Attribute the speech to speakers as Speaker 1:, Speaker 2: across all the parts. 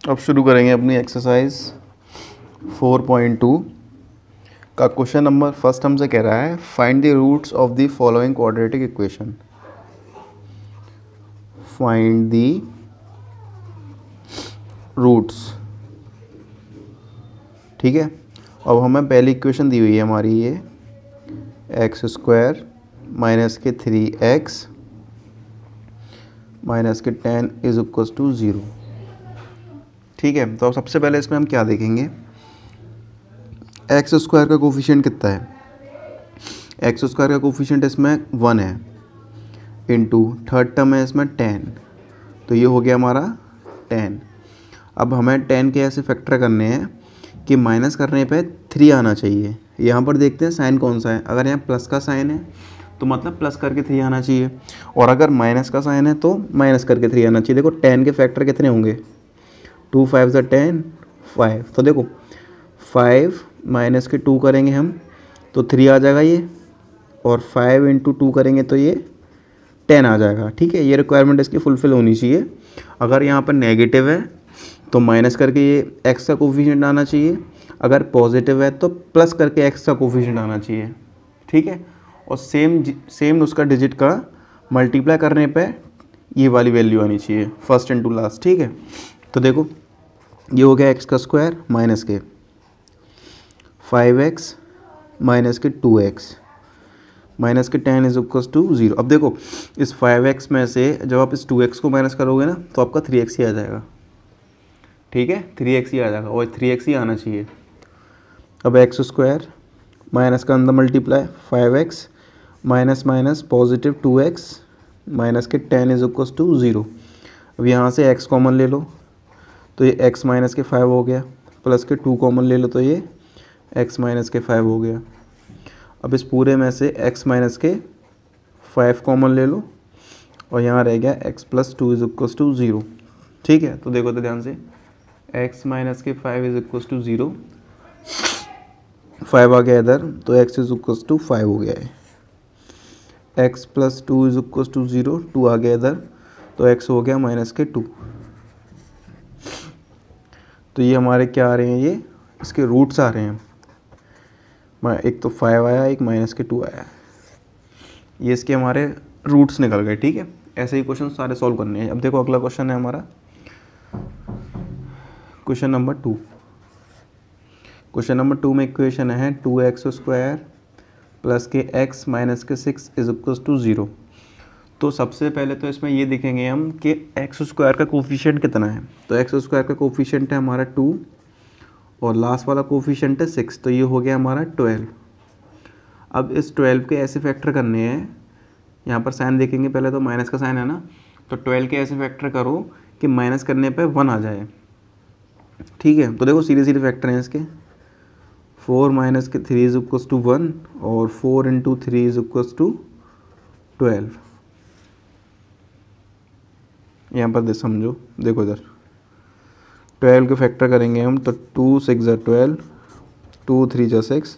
Speaker 1: अब शुरू करेंगे अपनी एक्सरसाइज 4.2 का क्वेश्चन नंबर फर्स्ट हमसे कह रहा है find the roots of the following quadratic equation. Find the roots, ठीक है। अब हमें पहली इक्वेशन दी हुई है हमारी ये एक्स स्क्वायर माइनस के 3x माइनस के 10 इज इक्वल्स टू 0, ठीक है। तो अब सबसे पहले इसमें हम क्या देखेंगे, एक्स स्क्वायर का कोफिशिएंट कितना है। एक्स स्क्वायर का कोफिशिएंट इसमें 1 है, इनटू थर्ड टर्म है इसमें 10, तो ये हो गया हमारा 10। अब हमें 10 के ऐसे फैक्टर करने हैं कि माइनस करने पे 3 आना चाहिए। यहाँ पर देखते हैं साइन कौन सा है। अगर यहाँ प्लस का साइन है तो मतलब प्लस करके 3 आना चाहिए, और अगर माइनस का साइन है तो माइनस करके 3 आना चाहिए। देखो 10 के फैक्टर कितने होंगे, 2 5 10 5। तो देखो 5 माइनस के 2 करेंगे हम तो 3 आ जाएगा ये, और 5 इंटू 2 करेंगे तो ये 10 आ जाएगा, ठीक है। ये रिक्वायरमेंट इसकी फुलफ़िल होनी चाहिए। अगर यहाँ पर नेगेटिव है तो माइनस करके ये एक्स का कोफिशिएंट आना चाहिए, अगर पॉजिटिव है तो प्लस करके एक्स का कोफिशिएंट आना चाहिए, ठीक है। और सेम उसका डिजिट का मल्टीप्लाई करने पे ये वाली वैल्यू आनी चाहिए, फर्स्ट इनटू लास्ट, ठीक है। तो देखो ये हो गया एक्स का स्क्वायर माइनस के 5x माइनस के 2x माइनस के 10 इज इक्वल्स टू 0। अब देखो इस 5x में से जब आप इस 2x को माइनस करोगे ना तो आपका 3x ही आ जाएगा, ठीक है। 3x ही आ जाएगा और 3x ही आना चाहिए। अब एक्स स्क्वायर माइनस का अंदर multiply 5x minus minus positive 2x minus के 10 इज इक्वल्स टू 0। अब यहाँ से x कॉमन ले लो तो ये x माइनस के 5 हो गया, प्लस के 2 कॉमन ले लो तो ये x माइनस के 5 हो गया। अब इस पूरे में से x माइनस के 5 कॉमन ले लो और यहाँ रह गया x plus 2 is equals to 0, ठीक है। तो देखो तो ध्यान से x माइनस के 5 इज इक्वल्स टू 0, 5 आ गया इधर तो x इज इक्वल्स टू 5 हो गया है। x plus 2 is equals to 0, 2 आ गया इधर तो x हो गया माइनस के 2। तो ये हमारे क्या आ रहे हैं, ये इसके रूट्स आ रहे हैं। एक तो 5 आया, एक माइनस के 2 आया, ये इसके हमारे रूट्स निकल गए, ठीक है। ऐसे ही क्वेश्चन सारे सॉल्व करने हैं। अब देखो अगला क्वेश्चन है हमारा क्वेश्चन नंबर 2। क्वेश्चन नंबर 2 में इक्वेशन है 2x स्क्वायर प्लस के x माइनस के 6 इज इक्वल्स टू 0। तो सबसे पहले तो इसमें ये देखेंगे हम कि एक्स स्क्वायर का कोफिशिएंट कितना है। तो एक्स स्क्वायर का कोफिशिएंट है हमारा 2 और लास्ट वाला कोफिशिएंट है 6, तो ये हो गया हमारा 12। अब इस 12 के ऐसे फैक्टर करने हैं, यहाँ पर साइन देखेंगे पहले तो माइनस का साइन है ना, तो 12 के ऐसे फैक्टर करो कि माइनस करने पे 1 आ जाए, ठीक है। तो देखो सीधे सीधे फैक्टर हैं इसके, 4 माइनस के 3 इज इक्वल्स टू 1 और 4 इंटू 3 इज इक्वल्स टू 12। यहाँ पर समझो, देखो इधर 12 के फैक्टर करेंगे हम तो 2 6 जा 12, 2 3 जा 6,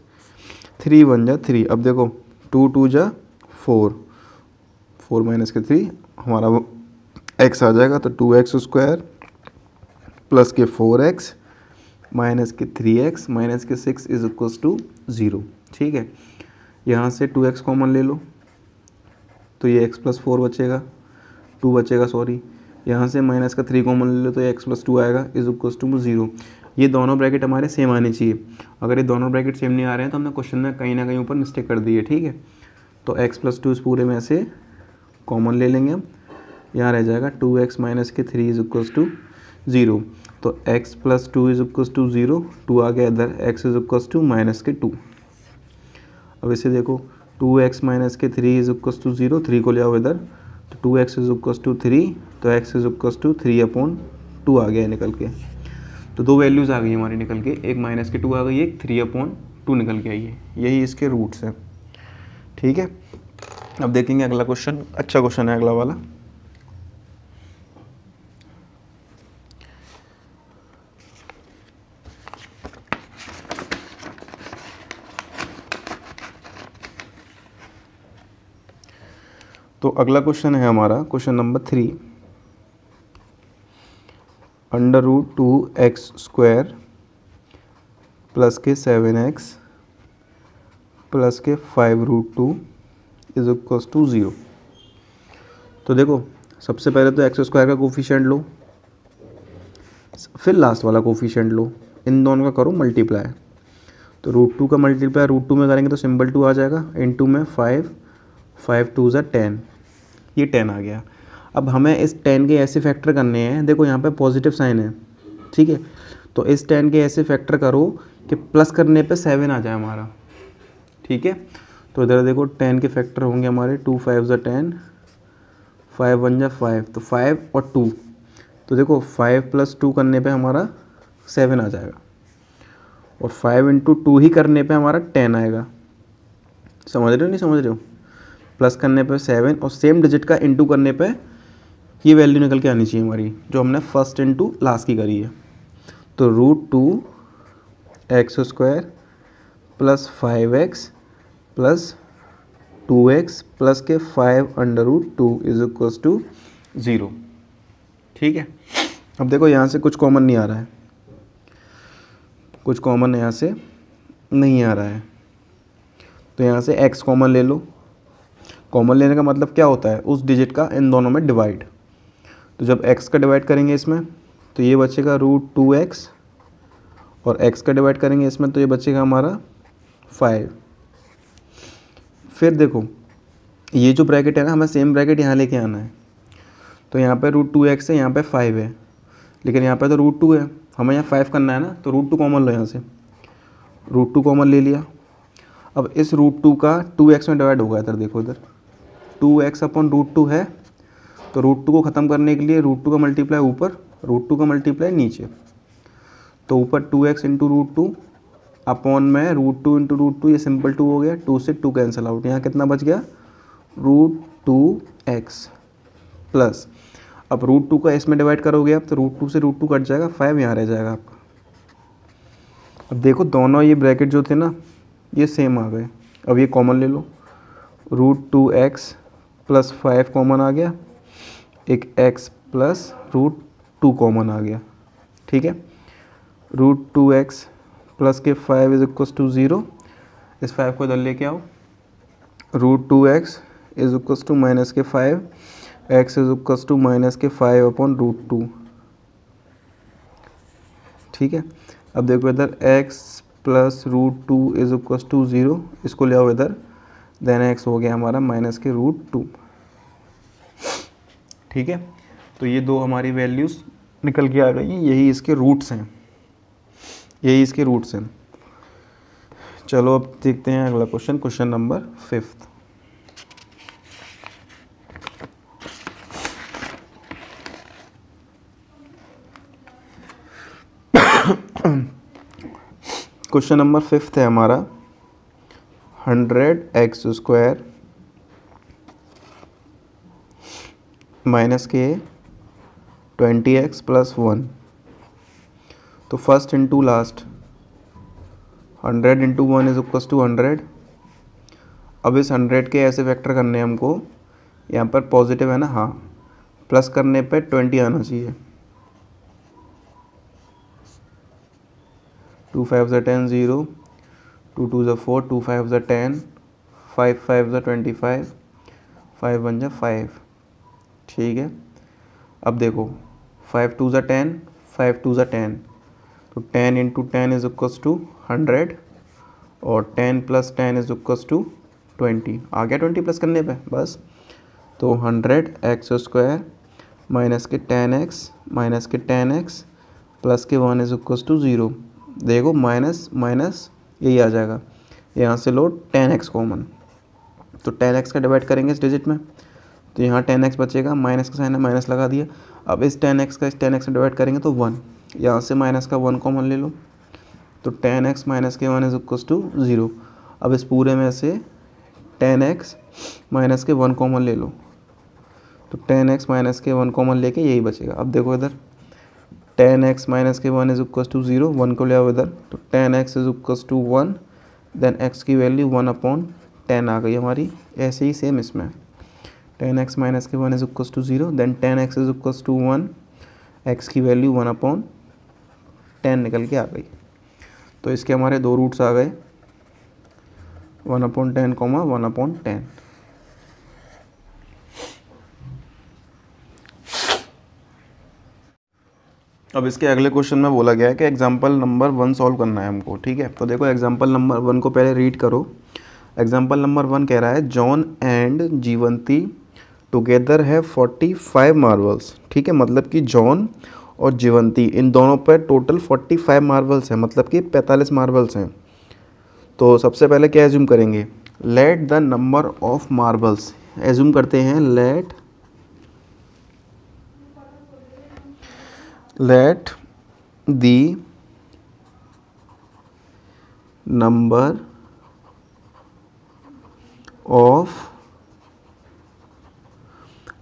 Speaker 1: 3 1 जा 3। अब देखो 2 2 जा 4, 4 माइनस के 3 हमारा x आ जाएगा, तो 2x स्क्वायर प्लस के 4x माइनस के 3x माइनस के 6 इज इक्वल्स टू 0, ठीक है। यहाँ से 2x कॉमन ले लो तो ये x प्लस 4 बचेगा, 2 बचेगा सॉरी। यहाँ से माइनस का 3 कॉमन ले लो तो ये x प्लस 2 आएगा इज इक्वल्स टू 0। ये दोनों ब्रैकेट हमारे सेम आने चाहिए। अगर ये दोनों ब्रैकेट सेम नहीं आ रहे हैं तो हमने क्वेश्चन में कहीं ना कहीं ऊपर मिस्टेक कर दी है, ठीक है। तो x प्लस 2 इस पूरे में से कॉमन ले लेंगे हम, यहाँ रह जाएगा 2x माइनस के 3 इज इक्वल्स टू 0। तो x plus 2 is equals to 0, 2 आ गया इधर, x is equals to minus के 2। अब इसे देखो 2x माइनस के 3 इज इक्वल्स टू 0, 3 को ले आओ इधर तो 2x इज इक्वल्स टू 3, तो x इज इक्वल्स टू 3/2 आ गया निकल के। तो दो वैल्यूज़ आ गई हमारी निकल के, एक माइनस के 2 आ गई, एक 3/2 निकल के आई है। यही इसके रूट्स हैं, ठीक है। अब देखेंगे अगला क्वेश्चन, अच्छा क्वेश्चन है अगला वाला। तो अगला क्वेश्चन है हमारा question number 3। Under root 2x² plus के 7x प्लस के 5√2 इज इक्वल्स टू 0। तो देखो सबसे पहले तो x² का कोफिशिएंट लो, फिर लास्ट वाला कोफिशिएंट लो, इन दोनों का करो मल्टीप्लाई। तो √2 का मल्टीप्लाई √2 में करेंगे तो सिंपल 2 आ जाएगा, इनटू में 5, 5 2 ज़ा 10, ये 10 आ गया। अब हमें इस 10 के ऐसे फैक्टर करने हैं, देखो यहाँ पे पॉजिटिव साइन है, ठीक है, तो इस 10 के ऐसे फैक्टर करो कि प्लस करने पे 7 आ जाए हमारा, ठीक है। तो इधर देखो 10 के फैक्टर होंगे हमारे 2 5 ज़ा 10, 5 1 ज़ा 5, तो 5 और 2, तो देखो 5 + 2 करने पे हमारा 7 आ जाएगा, और 5 × 2 ही करने पे हमारा 10 आएगा। समझ रहे हो नहीं समझ रहे हो? प्लस करने पे 7 और सेम डिजिट का इंटू करने पे ये वैल्यू निकल के आनी चाहिए हमारी, जो हमने फर्स्ट इंटू लास्ट की करी है। तो √2x² plus 5x plus 2x plus के 5√2 इज इक्वल्स टू 0, ठीक है। अब देखो यहाँ से कुछ कॉमन नहीं आ रहा है, कुछ कॉमन यहाँ से नहीं आ रहा है, तो यहाँ से x कॉमन ले लो। कॉमन लेने का मतलब क्या होता है, उस डिजिट का इन दोनों में डिवाइड। तो जब x का डिवाइड करेंगे इसमें तो ये बचेगा √2x, और x का डिवाइड करेंगे इसमें तो ये बचेगा हमारा 5। फिर देखो ये जो ब्रैकेट है ना, हमें सेम ब्रैकेट यहाँ लेके आना है। तो यहाँ पे √2x है, यहाँ पे 5 है, लेकिन यहाँ पे तो √2 है, हमें यहाँ 5 करना है ना, तो √2 कॉमन लो, यहाँ से √2 कॉमन ले लिया। अब इस √2 का 2x में डिवाइड होगा, इधर देखो, इधर 2x अपॉन √2 है, तो √2 को ख़त्म करने के लिए √2 का मल्टीप्लाई ऊपर, √2 का मल्टीप्लाई नीचे। तो ऊपर 2x इंटू √2 अपॉन में √2 इंटू √2, ये सिंपल 2 हो गया, 2 से 2 कैंसिल आउट, यहाँ कितना बच गया √2x प्लस, अब √2 का इसमें डिवाइड करोगे आप तो √2 से √2 कट जाएगा, 5 यहाँ रह जाएगा आपका। अब देखो दोनों ये ब्रैकेट जो थे ना ये सेम आ गए, अब ये कॉमन ले लो, √2x प्लस 5 कॉमन आ गया, एक x प्लस √2 कॉमन आ गया, ठीक है। √2x प्लस के 5 इज इक्वल्स टू 0, इस 5 को इधर लेके आओ, √2x is equals to minus के 5, x is equals to minus के 5 अपॉन √2, ठीक है। अब देखो इधर x plus √2 is equals to 0, इसको ले आओ इधर, देन x हो गया हमारा माइनस के √2, ठीक है। तो ये दो हमारी वैल्यूज़ निकल के आ गई, यही इसके रूट्स हैं, यही इसके रूट्स हैं। चलो अब देखते हैं अगला question, question number 5। Question number 5 है हमारा 100x² माइनस के 20x प्लस 1। तो first into last, 100 into 1 is equals to 100। अब इस 100 के ऐसे फैक्टर करने हैं हमको, यहाँ पर पॉजिटिव है ना, हाँ, प्लस करने पे 20 आना चाहिए, 2 5 ज़ा 10 0, 2 2 ज़ा 4, 2 5 ज़ा 10, 5 5 ज़ा 25, 5 1 ज़ा 5, ठीक है। अब देखो 5 2 ज़ा 10, 5 2 ज़ा 10, तो 10 इंटू 10 इज इक्वल्स टू 100, और 10 प्लस 10 इज इक्वल्स टू 20 आ गया, 20 प्लस करने पे बस। तो 100x² माइनस के 10x माइनस के 10x प्लस के 1 इज इक्वल्स टू 0। देखो माइनस माइनस यही आ जाएगा, यहाँ से लो 10x कॉमन, तो 10x का डिवाइड करेंगे इस डिजिट में, तो यहाँ 10x बचेगा, माइनस का साइन है माइनस लगा दिया। अब इस 10x का इस 10x से डिवाइड करेंगे तो 1, यहाँ से माइनस का 1 कॉमन ले लो, तो 10x माइनस के 1 इज इक्वल्स टू 0। अब इस पूरे में से 10x माइनस के 1 कॉमन ले लो, तो 10x माइनस के 1 कॉमन लेके यही बचेगा। अब देखो इधर 10x माइनस के 1 इज इक्वल्स टू 0, 1 को ले आओ इधर, तो 10x is equals to 1, then x की वैल्यू 1/10 आ गई हमारी। ऐसे ही सेम इसमें 10x माइनस के 1 is equals to 0, then 10x is equals to 1, x की वैल्यू 1/10 निकल के आ गई। तो इसके हमारे दो रूट्स आ गए, 1/10 1/10। अब इसके अगले क्वेश्चन में बोला गया है कि एग्जाम्पल नंबर 1 सॉल्व करना है हमको, ठीक है। तो देखो एग्जाम्पल नंबर 1 को पहले रीड करो। एग्जाम्पल नंबर 1 कह रहा है जॉन एंड जीवंती टुगेदर है 45 मार्बल्स, ठीक है। मतलब कि जॉन और जीवंती इन दोनों पर टोटल 45 मार्बल्स हैं, मतलब कि 45 मार्बल्स हैं। तो सबसे पहले क्या एज्यूम करेंगे, let the number of marbles, assume करते हैं let the number of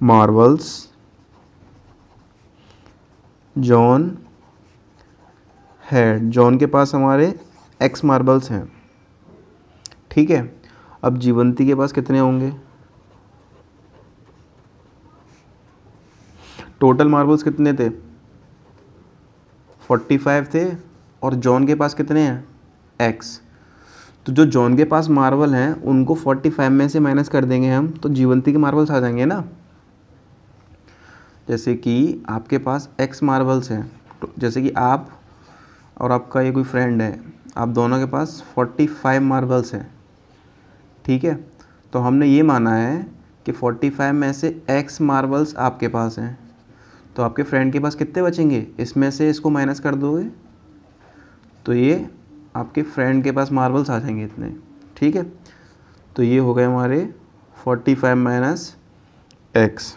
Speaker 1: marbles John है, जॉन के पास हमारे एक्स मार्बल्स हैं, ठीक है। अब जीवंती के पास कितने होंगे, टोटल मार्बल्स कितने थे 45 थे, और जॉन के पास कितने हैं एक्स। तो जो जॉन के पास मार्बल हैं उनको 45 में से माइनस कर देंगे हम, तो जीवंती के मार्बल्स आ जाएंगे ना। जैसे कि आपके पास एक्स मार्बल्स हैं, तो जैसे कि आप और आपका ये कोई फ्रेंड है, आप दोनों के पास 45 मार्बल्स हैं, ठीक है। तो हमने ये माना है कि 45 में से एक्स मार्बल्स आपके पास हैं, तो आपके फ्रेंड के पास कितने बचेंगे, इसमें से इसको माइनस कर दोगे तो ये आपके फ्रेंड के पास मार्बल्स आ जाएंगे इतने, ठीक है। तो ये हो गए हमारे 45 माइनस एक्स।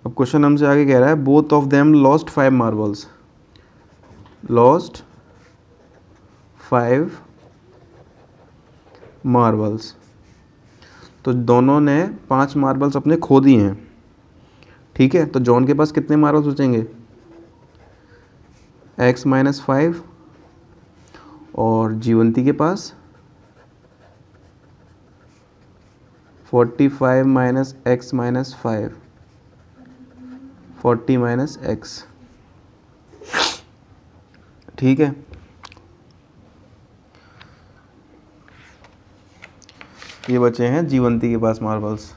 Speaker 1: अब क्वेश्चन हमसे आगे कह रहा है both of them lost 5 marbles, lost 5 marbles. तो दोनों ने 5 मार्बल्स अपने खो दिए हैं, ठीक है। तो जॉन के पास कितने मार्बल्स बचेंगे, x माइनस 5, और जीवंती के पास 45 minus x minus 5, 40 minus x, ठीक है। ये बचे हैं जीवंती के पास मार्बल्स।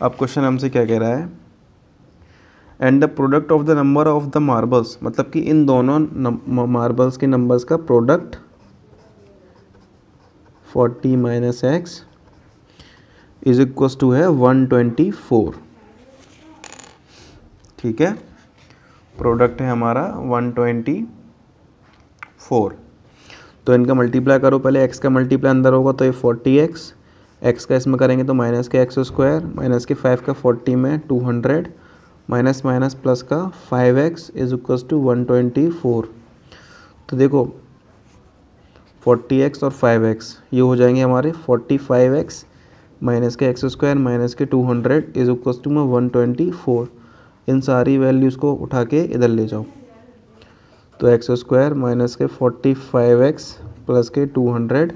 Speaker 1: अब क्वेश्चन हमसे क्या कह रहा है, and the product of the number of the marbles, मतलब कि इन दोनों मार्बल्स के नंबर्स का product 40 minus x is equal to है 124, ठीक है। प्रोडक्ट है हमारा 124। तो इनका मल्टीप्लाई करो, पहले x का मल्टीप्लाई अंदर होगा तो ये 40x, x का इसमें करेंगे तो माइनस के एक्स स्क्वायर, माइनस के 5 का 40 में 200, माइनस माइनस प्लस का 5x इज इक्वल टू 124। तो देखो 40x और 5x ये हो जाएंगे हमारे 45x माइनस के एक्स स्क्वायर माइनस के 200 इज इक्वल टू में 124। इन सारी वैल्यूज़ को उठा के इधर ले जाओ, तो एक्स स्क्वायर माइनस के 45x प्लस के 200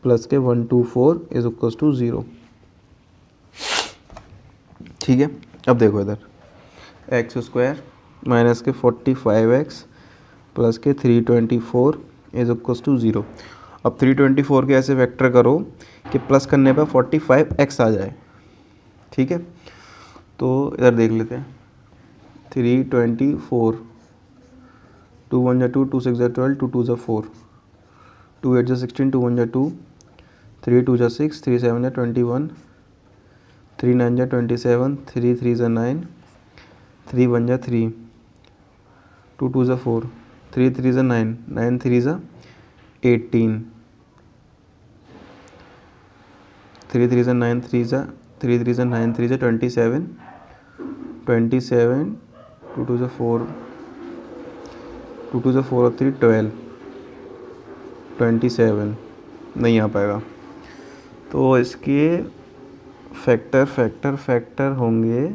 Speaker 1: प्लस के 124 इज इक्वल टू 0, ठीक है। अब देखो इधर एक्स स्क्वायर माइनस के 45x प्लस के 324 इज इक्वल टू 0। अब 324 के ऐसे वेक्टर करो कि प्लस करने पर 45x आ जाए, ठीक है। तो इधर देख लेते हैं 324, 2 1 जा 2, 2 6 जा 12, 2 2 जा 4, 2 8 जा 16, 2 1 जा 2, 3 2 जा 6, 3 7 जा 21, 3 9 जा 27, 3 3 जा 9, 3 1 जा 3, 2 2 जा 4, 3 3 जा 9, 9 3 जा 18, 3 3 जा 9 3 जा 3 3 जा 9 3 जा 27, 27, 2 2 जा 4, 2 2 जा 4 और 3 12, 27 नहीं आ पाएगा। तो इसके फैक्टर होंगे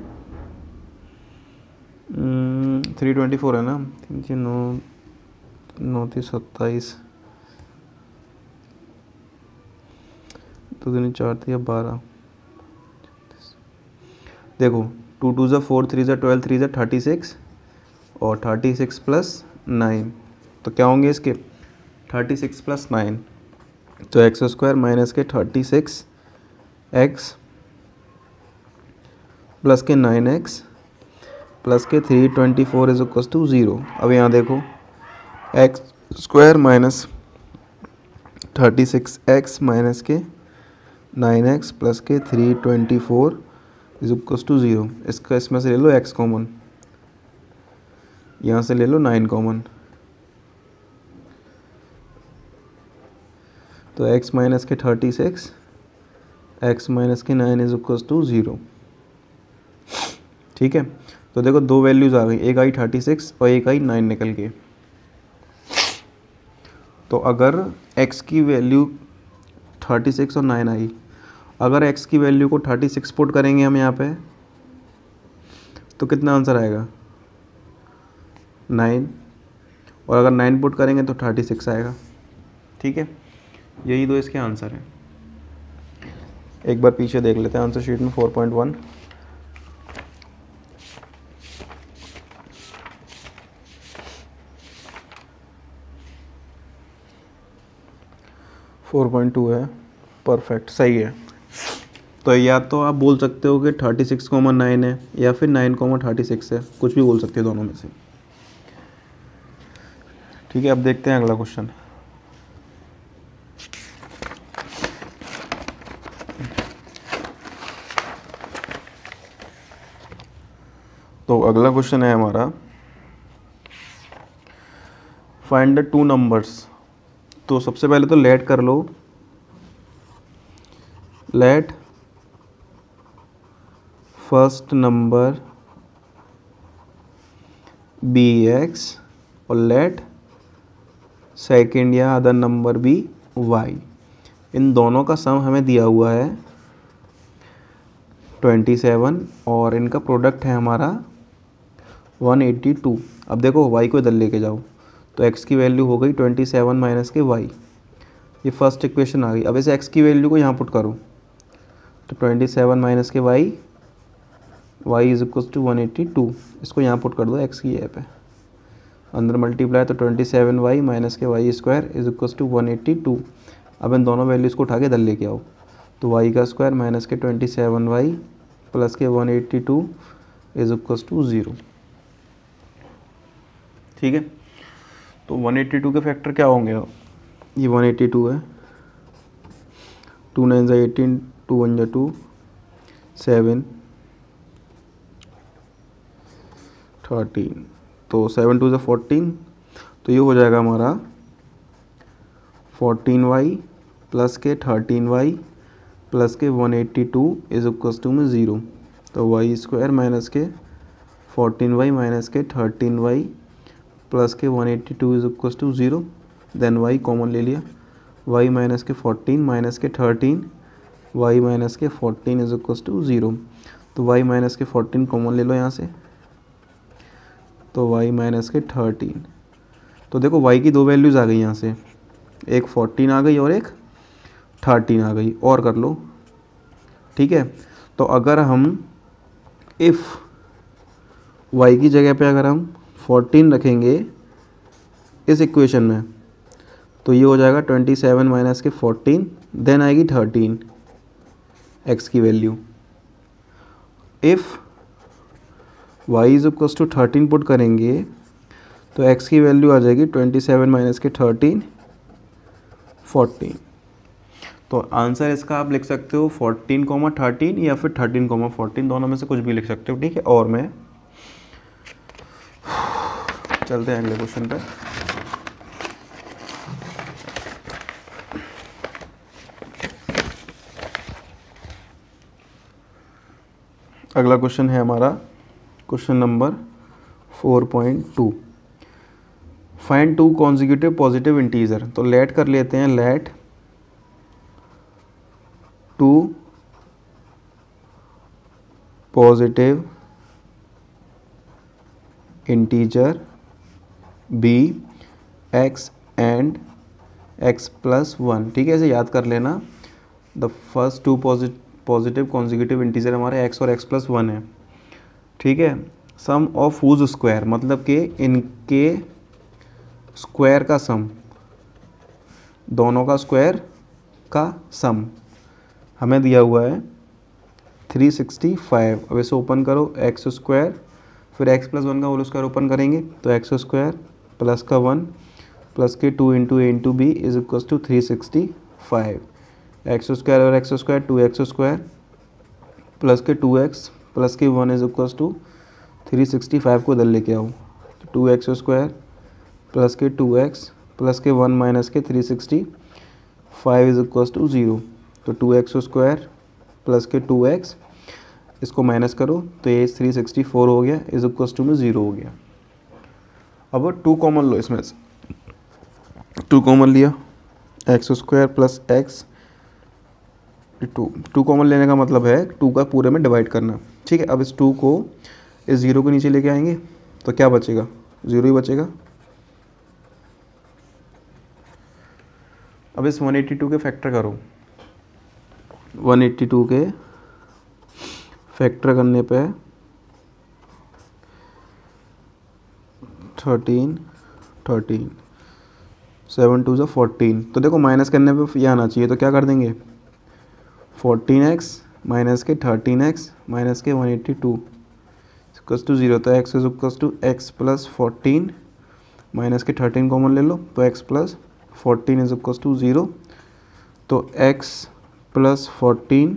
Speaker 1: 324 है ना, 9 9 थी 27, 2 3 4 थी 12। देखो 2 2 ज़ा 4, 3 ज़ा 12, 3 ज़ा 36 और 36 प्लस 9, तो क्या होंगे इसके 36 प्लस 9, तो एक्स स्क्वायर माइनस के 36 एक्स प्लस के 9x प्लस के 324 इज इक्वल टू 0। अब यहाँ देखो x square minus 36x minus के 9x प्लस के 324 इज इक्वल टू 0। इसका इसमें से ले लो x कॉमन, यहाँ से ले लो 9 कॉमन, तो x माइनस के 36 x माइनस के 9 इज इक्वल टू 0। ठीक है, तो देखो दो वैल्यूज़ आ गई, एक आई 36 और एक आई 9 निकल के। तो अगर x की वैल्यू 36 और 9 आई, अगर x की वैल्यू को 36 पुट करेंगे हम यहाँ पे, तो कितना आंसर आएगा 9, और अगर 9 पुट करेंगे तो 36 आएगा। ठीक है, यही दो इसके आंसर हैं। एक बार पीछे देख लेते हैं आंसर शीट में 4.1। फोर 4.2 है, परफेक्ट, सही है। तो या तो आप बोल सकते हो कि 36,9 है या फिर 9,36 है, कुछ भी बोल सकते हो दोनों में से। ठीक है, अब देखते हैं अगला क्वेश्चन। तो अगला क्वेश्चन है हमारा फाइंड द टू नंबर्स। तो सबसे पहले तो लेट कर लो, let first number be X और लेट सेकेंड या अदर नंबर बी वाई। इन दोनों का सम हमें दिया हुआ है 27 और इनका प्रोडक्ट है हमारा 182। अब देखो y को इधर लेके जाओ, तो x की वैल्यू हो गई 27 माइनस के y, ये फर्स्ट इक्वेशन आ गई। अब इसे x की वैल्यू को यहाँ पुट करो, तो 27 माइनस के y इज इक्वल टू 182, इसको यहाँ पुट कर दो x की जगह पे, अंदर मल्टीप्लाई, तो 27y माइनस के y square is equal to 182। अब इन दोनों वैल्यूज़ को उठा के इधर लेके आओ, तो y का स्क्वायर माइनस के 27y प्लस के 182 इज इक्वल टू 0। ठीक है, तो 182 के फैक्टर क्या होंगे, ये 182 है, 2 9 ज़ा 18, 2 1 ज़ा 2, 7 13, तो 7 2 ज़ा 14, तो ये हो जाएगा हमारा 14y प्लस के 13y प्लस के 182 इज इक्वल टू में 0। तो वाई स्क्वायर माइनस के 14y माइनस के 13y प्लस के 182 is equal to 0। Then y common ले लिया, y माइनस के 14 माइनस के 13, y माइनस के 14 इज इक्वल टू 0। तो y माइनस के 14 कॉमन ले लो यहाँ से, तो y माइनस के 13। तो देखो y की दो वैल्यूज़ आ गई यहाँ से, एक 14 आ गई और एक 13 आ गई, और कर लो। ठीक है, तो अगर हम इफ़ y की जगह पे अगर हम 14 रखेंगे इस इक्वेशन में, तो ये हो जाएगा 27 माइनस के 14, देन आएगी 13 x की वैल्यू। If y is equal to 13 put करेंगे तो x की वैल्यू आ जाएगी 27 माइनस के 13 14। तो आंसर इसका आप लिख सकते हो 14,13 या फिर 13,14, दोनों में से कुछ भी लिख सकते हो। ठीक है, और मैं चलते हैं अगले क्वेश्चन पे। अगला क्वेश्चन है हमारा question number 4.2, find two consecutive positive integer. तो लेट कर लेते हैं, let two positive integer be x and x plus 1। ठीक है, इसे याद कर लेना। The first two positive consecutive integer हमारे x और x प्लस 1 है। ठीक है, सम ऑफ हुज स्क्वायर मतलब कि इनके स्क्वायर का सम, दोनों का स्क्वायर का सम हमें दिया हुआ है 365। अब इसे ओपन करो, एक्स स्क्वायर फिर एक्स प्लस वन का होल स्क्वायर ओपन करेंगे तो एक्स स्क्वायर प्लस का 1 प्लस के 2 into A into B is equal to 365। X square और X square 2x square plus के 2x प्लस के 1 इज इक्वल टू 365 को इधर लेके आओ तो 2x स्क्वायर प्लस के 2x प्लस के 1 माइनस के 365 इज इक्वल टू 0। तो 2x स्क्वायर प्लस के 2x इसको माइनस करो तो ये 364 हो गया इज इक्वल टू में 0 हो गया। अब 2 कॉमन लो, इसमें से 2 कॉमन लिया, x square plus x 2 common लेने का मतलब है 2 का पूरे में डिवाइड करना। ठीक है, अब इस 2 को इस 0 के नीचे लेके आएंगे तो क्या बचेगा, 0 ही बचेगा। अब इस 182 के फैक्टर करो, 182 के फैक्टर करने पे 13 7 2 14। तो देखो माइनस करने पे ये आना चाहिए तो क्या कर देंगे 14x माइनस के 13x माइनस के 182 इक्वल्स टू 0। तो x is equals to x plus 14 minus के 13 कॉमन ले लो तो x plus 14 is equals to 0। तो x प्लस 14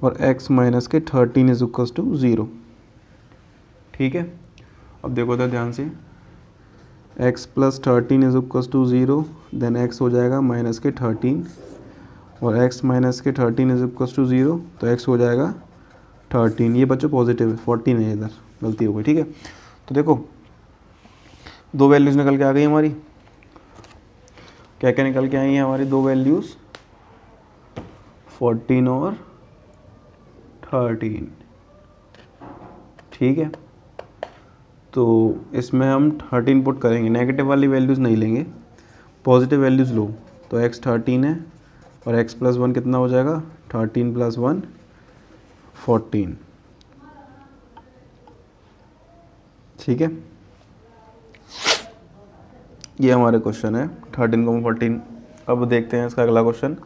Speaker 1: और x माइनस के 13 इज इक्वल्स टू 0। ठीक है, अब देखो तो ध्यान से, x plus 13 is equals to 0, then x हो जाएगा माइनस के 13 और x माइनस के 13 इज इक्वल्स टू 0 तो x हो जाएगा 13। ये बच्चों पॉजिटिव है, 14 है, इधर गलती हो गई। ठीक है, तो देखो 2 वैल्यूज़ निकल के आ गई हमारी। क्या क्या निकल के आई हैं हमारी 2 वैल्यूज़, 14 और 13। ठीक है, तो इसमें हम 13 पुट करेंगे, नेगेटिव वाली वैल्यूज़ नहीं लेंगे, पॉजिटिव वैल्यूज़ लो। तो x 13 है और x प्लस 1 कितना हो जाएगा 13 प्लस 1 14। ठीक है, ये हमारे क्वेश्चन है 13 को 14। अब देखते हैं इसका अगला क्वेश्चन।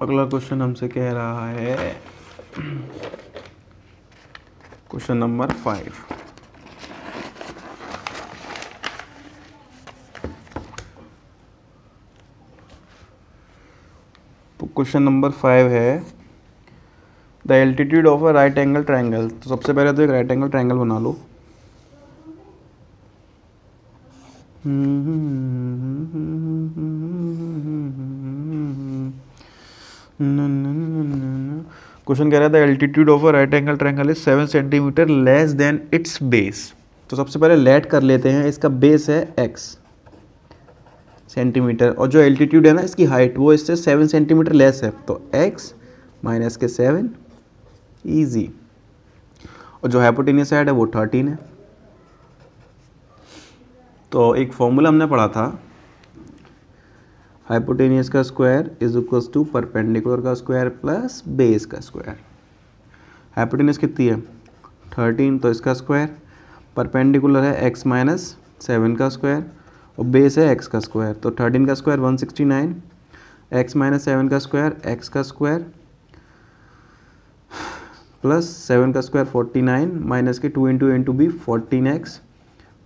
Speaker 1: अगला क्वेश्चन हमसे कह रहा है क्वेश्चन नंबर 5। क्वेश्चन नंबर 5 है the altitude of a right angle triangle. तो सबसे पहले तो एक राइट एंगल ट्रायंगल बना लो। क्वेश्चन कह रहा है the altitude of a right angle triangle is 7 centimetre less than it's base. तो सबसे पहले लेट कर लेते हैं, इसका बेस है x सेंटीमीटर और जो एल्टीट्यूड है ना इसकी हाइट वो इससे 7 सेंटीमीटर लेस है, तो x माइनस के 7 ईजी। और जो हाइपोटेनियस साइड है वो 13 है। तो एक फॉर्मूला हमने पढ़ा था, हाइपोटेनियस का square is equals to perpendicular का स्क्वायर प्लस बेस का स्क्वायर। हाइपोटेनियस कितनी है 13, तो इसका स्क्वायर, परपेंडिकुलर है x माइनस 7 का स्क्वायर और बेस है x का स्क्वायर। तो 13 का स्क्वायर 169, x माइनस 7 का स्क्वायर x का स्क्वायर प्लस 7 का स्क्वायर 49 माइनस के 2 into into b 14x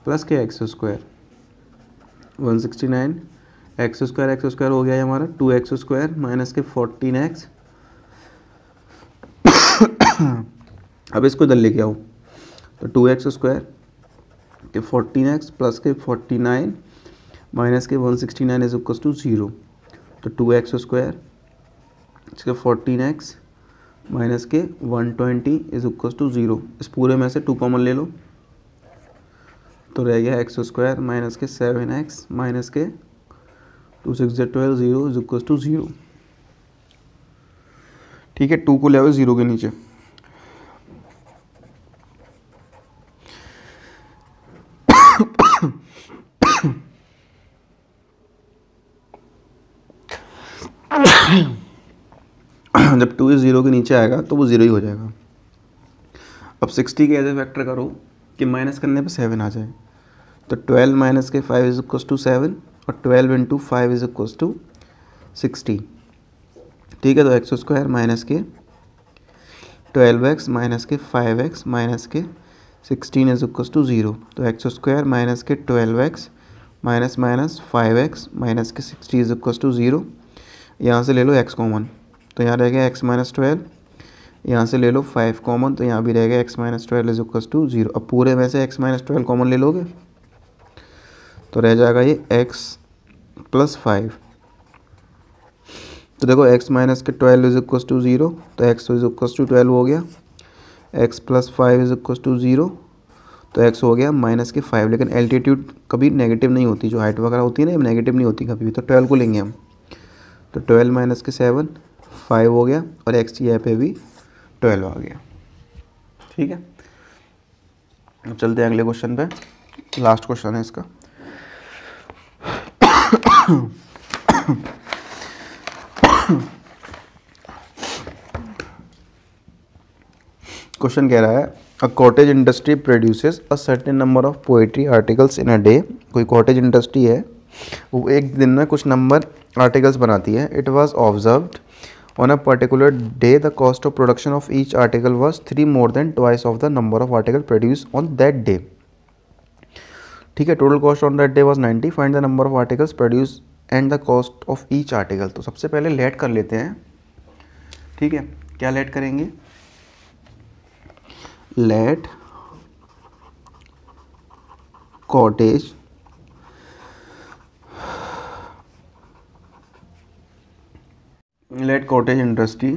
Speaker 1: plus के एक्स स्क्वायर 169 एक्स स्क्वायर हो गया है हमारा 2x स्क्वायर माइनस के 14x। अब इसको इधर लेके आओ तो 2x स्क्वायर के 14x प्लस के 49 माइनस के 169 इज इक्वल टू 0। तो 2x स्क्वायर इसके 14x माइनस के 120 इज इक्वल टू 0। इस पूरे में से 2 कॉमन ले लो तो रह गया x स्क्वायर माइनस के 7x माइनस के 2 6 12 0 इज इक्वल टू 0। ठीक है, 2 को ले आओ 0 के नीचे। जब 2 इस 0 के नीचे आएगा तो वो 0 ही हो जाएगा। अब 60 के ऐसे फैक्टर करो कि माइनस करने पे 7 आ जाए, तो 12 माइनस के 5 इज इक्वल्स टू 7 और 12 इंटू 5 इज इक्वल्स टू 60। ठीक है, तो एक्स स्क्वायर माइनस के 12x माइनस के 5x माइनस के 16 इज इक्वल्स टू 0। तो एक्स स्क्वायर माइनस के 12x minus minus 5x minus के 60 इज इक्वल्स टू 0। यहाँ से ले लो x कॉमन, तो यहाँ रहेगा x माइनस 12। यहाँ से ले लो 5 कॉमन, तो यहाँ भी रहेगा x minus 12 is equals to 0। अब पूरे में से x माइनस 12 कॉमन ले लोगे तो रह जाएगा ये x प्लस 5। तो देखो x माइनस के 12 इज इक्वल्स टू 0, तो x इज इक्वल्स टू 12 हो गया। x plus 5 is equals to 0, तो x हो गया माइनस के 5। लेकिन एल्टीट्यूड कभी नेगेटिव नहीं होती, जो हाइट वगैरह होती है ना नेगेटिव नहीं होती कभी भी। तो 12 को लेंगे हम, तो 12 माइनस के 7 5 हो गया और x यहाँ पे भी 12 आ गया। ठीक है, अब चलते हैं अगले क्वेश्चन पे, लास्ट क्वेश्चन है इसका। क्वेश्चन कह रहा है a cottage industry produces a certain number of poetry articles in a day. कोई कॉटेज इंडस्ट्री है, वो एक दिन में कुछ नंबर आर्टिकल्स बनाती है। It was observed on a particular day the cost of production of each article was 3 more than twice of the number of article produce on that day. ठीक है, total cost on that day was 90। Find the number of articles produce and the cost of each article. तो सबसे पहले late कर लेते हैं। ठीक है, क्या लेट करेंगे? Let cottage industry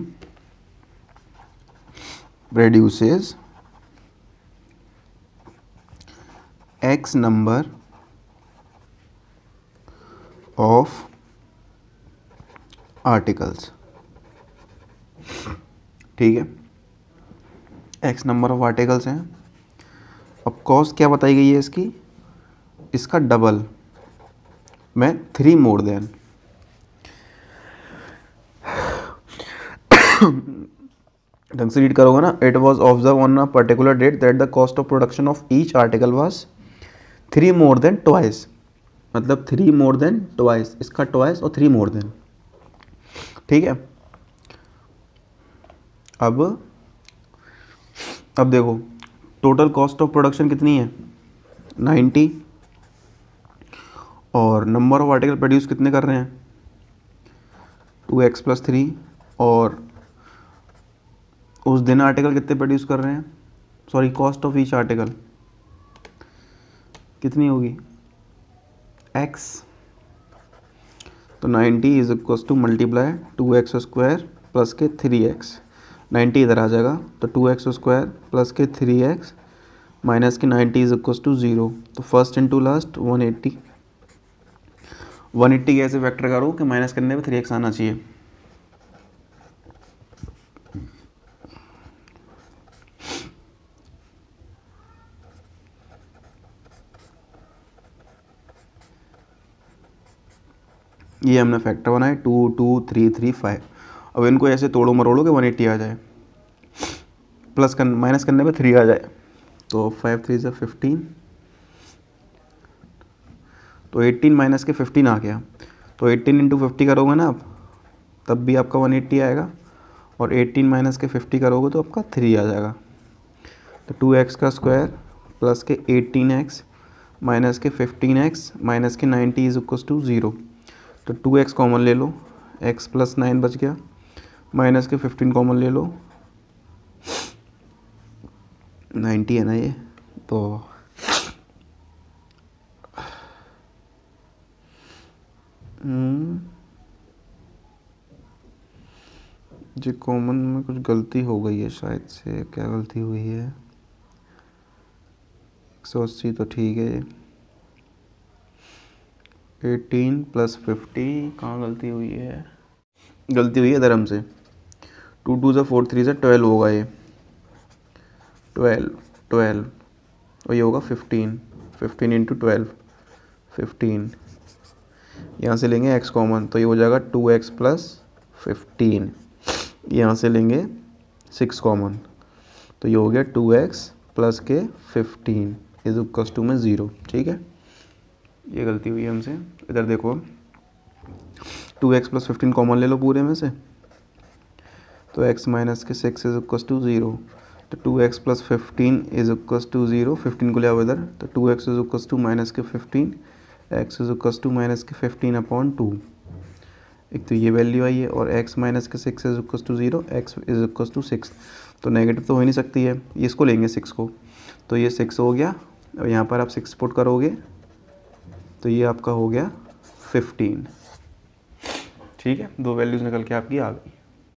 Speaker 1: produces x number of articles. ठीक है, x नंबर ऑफ आर्टिकल्स हैं। अब कॉस्ट क्या बताई गई है इसकी? इसका डबल में 3 मोर देन। ढंग से रीड करोगे ना, it was observe on a particular date that the cost of production of each article was 3 more than twice, मतलब 3 मोर देन ट्वाइस, इसका ट्वाइस और 3 मोर देन। ठीक है, अब देखो टोटल कॉस्ट ऑफ प्रोडक्शन कितनी है? 90, और नंबर ऑफ आर्टिकल प्रोड्यूस कितने कर रहे हैं? 2x प्लस 3, और उस दिन आर्टिकल कितने प्रोड्यूस कर रहे हैं? Sorry, cost of each article कितनी होगी? x। तो 90 is equals to multiply 2x square plus के 3x। 90 इधर आ जाएगा, तो 2x स्क्वायर प्लस के 3x माइनस के 90 इज इक्वल्स टू 0। तो फर्स्ट इंटू लास्ट 180। 180 कैसे फैक्टर करो कि माइनस करने पे 3x आना चाहिए। ये हमने फैक्टर बनाए 2 2 3 3 5। अब इनको ऐसे तोड़ो मरोड़ो कि 180 आ जाए, प्लस माइनस करने पे 3 आ जाए। तो 5 3 से 15, तो 18 माइनस के 15 आ गया। तो 18 इंटू 50 करोगे ना आप, तब भी आपका 180 आएगा, और 18 माइनस के 50 करोगे तो आपका 3 आ जाएगा। तो 2x का स्क्वायर प्लस के 18x माइनस के 15x माइनस के 90 इज इक्वल्स टू 0। तो 2x कॉमन ले लो, x प्लस 9 बच गया, माइनस के 15 कॉमन ले लो, 90 है ना ये। तो जी कॉमन में कुछ गलती हो गई है शायद से। क्या गलती हुई है? 180 तो ठीक है, 18 प्लस 50 कहाँ गलती हुई है? गलती हुई है धर्म से। 2 2 से 4 3 से 12 होगा ये, 12 और ये होगा 15 इंटू 12 15। यहाँ से लेंगे x कॉमन, तो ये हो जाएगा 2x प्लस 15। यहाँ से लेंगे 6 कॉमन, तो ये हो गया 2x प्लस के 15 इज इक्वल्स टू में 0। ठीक है, ये गलती हुई है हमसे। इधर देखो 2x प्लस 15 कॉमन ले लो पूरे में से, तो x माइनस के 6 इज इक्वल्स टू 0, तो 2x plus 15 is equals to 0, 15 को ले आओ इधर, तो 2x is equals to minus के 15, x is equals to minus के 15 अपॉन 2। एक तो ये वैल्यू आई है, और x माइनस के 6 is equals to 0, x is equals to 6, तो नेगेटिव तो हो ही नहीं सकती है, इसको लेंगे 6 को, तो ये 6 हो गया, और यहाँ पर आप 6 पुट करोगे तो ये आपका हो गया 15। ठीक है, दो वैल्यूज़ निकल के आपकी आ गई।